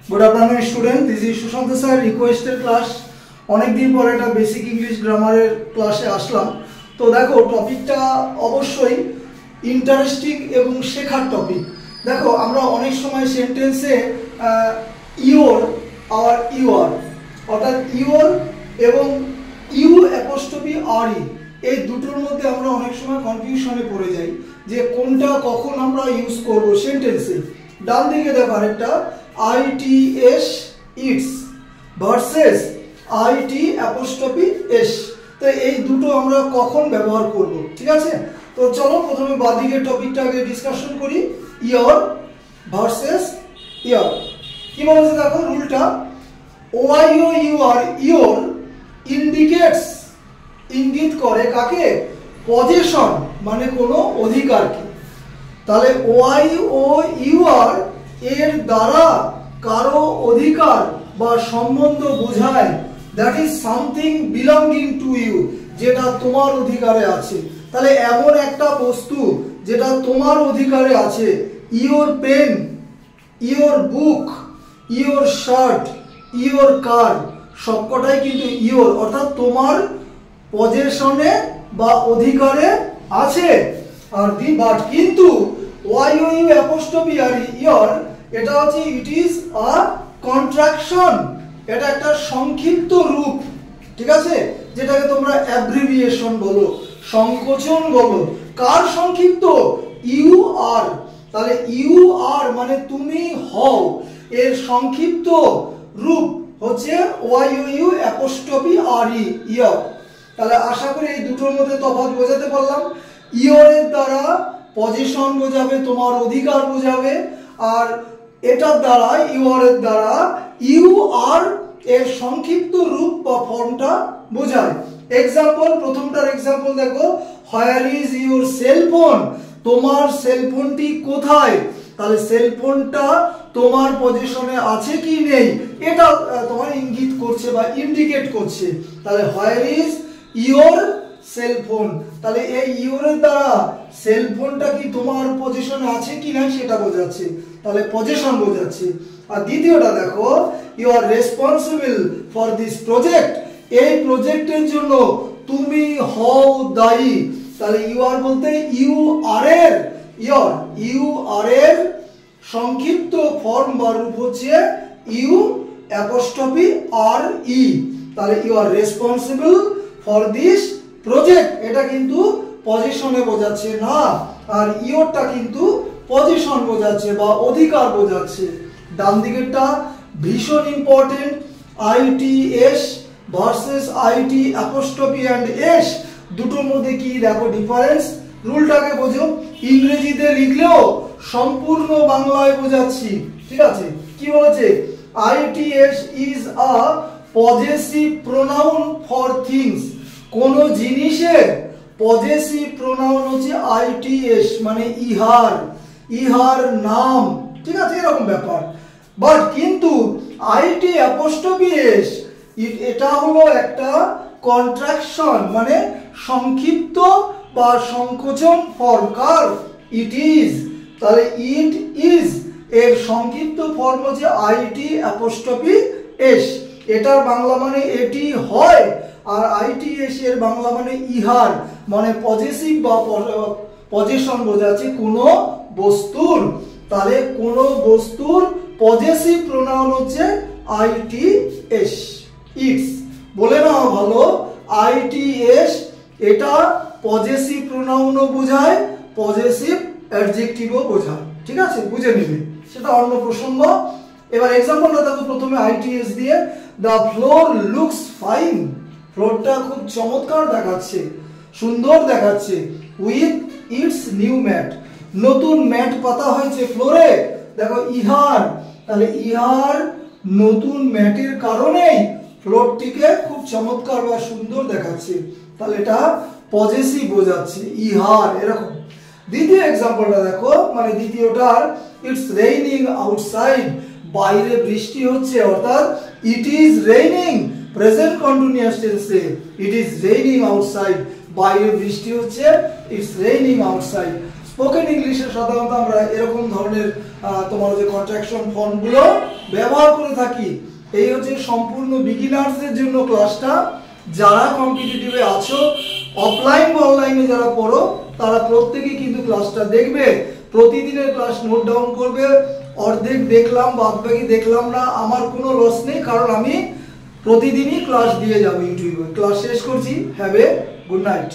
Good afternoon student, this is Sushant sir requested class. अनेक दिन पर एक बेसिक इंग्लिश ग्रामारेर क्लासे आसलाम। तो देखो टपिकटा अवश्यई इंटारेस्टिंग एवं शेखार टपिक। देखो आमरा अनेक समय सेंटेंसे योर और यूर अर्थात योर एवं यू एपस्ट्रफी आर এই দুটোর মধ্যে আমরা অনেক সময় কনফিউশনে পড়ে যাই যে কোনটা কখন আমরা ইউজ করব সেন্টেন্সে। ডান দিকে দেখো আরেকটা ITS it's versus IT apostrophe S. তো এই দুটো আমরা কখন ব্যবহার করব, ঠিক আছে? তো চলো প্রথমে বাঁ দিকের টপিকটা আগে ডিসকাশন করি। ইয়োর ভার্সেস ইয়োর কি বলেছে দেখো রুলটা, ওআইও ইউআর ইয়োর ইন্ডিকেটস इंगित करे काके पजेशन माने कोनो अधिकार की। ताहले ओआई ओ यूआर एर द्वारा कारो अधिकार बा सम्बन्ध बोझाय, that is something belonging to you जेटा तोमार अधिकारे आछे। ताहले एमन एकटा बस्तु जेटा तोमार अधिकारे आछे, your pen, your book, your shirt, your car सबकटाई किन्तु योर अर्थात तोमार पजेशने बा अधिकारे आछे। और दी बाट किन्तु Y O U apostrophe R your এটা হচ্ছে ইট ইজ আ কন্ট্রাকশন, এটা একটা সংক্ষিপ্ত রূপ, ঠিক আছে? যেটাকে তোমরা অ্যাব্রিভিয়েশন বলো, সংকোচন বলো। কার সংক্ষিপ্ত? You are. তাহলে ইউ আর মানে তুমি হও, এর সংক্ষিপ্ত রূপ হচ্ছে Y O U apostrophe R your. তাহলে আশা করি এই দুটোর মধ্যে তফাৎ বোঝাতে পারলাম। ইয়োরের দ্বারা পজিশন বোঝাবে, তোমার অধিকার বোঝাবে, আর এটার দ্বারা ইয়োরের দ্বারা ইউ আর এর সংক্ষিপ্ত রূপ বা ফর্মটা বোঝায়। এক্সাম্পল, প্রথমটার এক্সাম্পল দেখো, হোয়ার ইজ ইউর সেলফোন, তোমার সেলফোনটি কোথায়? তাহলে সেলফোনটা তোমার পজিশনে আছে কি নেই এটা তোমার ইঙ্গিত করছে বা ইন্ডিকেট করছে। তাহলে হোয়ার ইজ ইয়োর সেলফোন, তাহলে এই ইয়োরের দ্বারা সেলফোনটা কি তোমার পজিশনে আছে কি না সেটা বোঝাচ্ছে, তাহলে পজিশন বোঝাচ্ছে। আর দ্বিতীয়টা দেখো, you are responsible for this project, এই প্রজেক্টের জন্য তুমি হও দায়ী। তাহলে ইউ আর বলতে ইউ আর এর ইউ আর এর সংক্ষিপ্ত ফর্ম বা রূপ হচ্ছে ইউ অ্যাপস্ট্রফি আর ই। তাহলে you are responsible for this project, এটা কিন্তু পজিশনে বোঝাচ্ছে না, আর ইয়োরটা কিন্তু পজিশন বোঝাচ্ছে বা অধিকার বোঝাচ্ছে। ডান দিকেরটা ভীষণ important, its versus I T apostrophe and S দুটোর মধ্যে কি দেখো ডিফারেন্স। রুলটাকে বোঝো, ইংরেজিতে লিখলেও সম্পূর্ণ বাংলায় বোঝাচ্ছি, ঠিক আছে? কি বলেছে, its is a possessive pronoun for things, কোন জিনিসের পজেসিভ প্রোনাউন হচ্ছে আইটিএস মানে ইহার, ইহার নাম, ঠিক আছে? এরকম ব্যাপার। বাট কিন্তু আইটি অ্যাপস্ট্রফি এস এটা হলো একটা কন্ট্রাকশন মানে সংক্ষিপ্ত বা সংকোচন ফর্ম। কার? It is. তাহলে ইট ইজ এর সংক্ষিপ্ত ফর্ম হচ্ছে আইটি অ্যাপস্ট্রফি এস, এটার বাংলা মানে এটি হয়, আর আইটিএস এর বাংলা মানে ইহার মানে পজেসিভ বা পজেশন বোঝাচ্ছে কোনো বস্তুর। তাহলে কোনো বস্তুর পজেসিভ প্রোনাউন হচ্ছে আইটিএস ইটস। বলে নাও ভালো, আইটিএস এটা পজেসিভ প্রোনাউনও বোঝায়, পজেসিভ অ্যাডজেক্টিভও বোঝায়, ঠিক আছে? বুঝে নিবে, সেটা অন্য প্রসঙ্গ। এবার এক্সাম্পলটা দেখো, প্রথমে আইটিএস দিয়ে, দ্য ফ্লোর লুকস ফাইন, ফ্লোরটা খুব চমৎকার দেখাচ্ছে, সুন্দর দেখাচ্ছে, উইথ ইটস নিউ ম্যাট, নতুন ম্যাট পাতা হয়েছে ফ্লোরে। দেখো ইহার, তাহলে ইহার নতুন ম্যাটের কারণেই ফ্লোরটিকে খুব চমৎকার বা সুন্দর দেখাচ্ছে, তাহলে এটা পজেসিভ বোঝাচ্ছে ইহার, এরকম। দ্বিতীয় এক্সাম্পলটা দেখো, মানে দ্বিতীয়টার, ইটস রেইনিং আউটসাইড, বাইরে বৃষ্টি হচ্ছে, অর্থাৎ it is raining present continuous টেন্সে, ইট ইজ রেইনিং আউটসাইড, বাইরে বৃষ্টি হচ্ছে, ইটস রেইনিং আউটসাইড। স্পোকেন ইংলিশে সাধারণত আমরা এরকম ধরনের তোমার যে কন্ট্রাকশন ফর্মগুলো ব্যবহার করে থাকি। এই হচ্ছে সম্পূর্ণ বিগিনার্সদের জন্য ক্লাসটা। যারা কম্পিটিটিভে আছো, অফলাইন বা অনলাইনে যারা পড়ো, তারা প্রত্যেকেই কিন্তু ক্লাসটা দেখবে, প্রতিদিনের ক্লাস নোট ডাউন করবে। অর্ধেক দেখলাম, বাদবাকি দেখলাম না, আমার কোনো লস নেই, কারণ আমি প্রতিদিনই ক্লাস দিয়ে যাবো ইউটিউবে। ক্লাস শেষ করছি। Have a good night.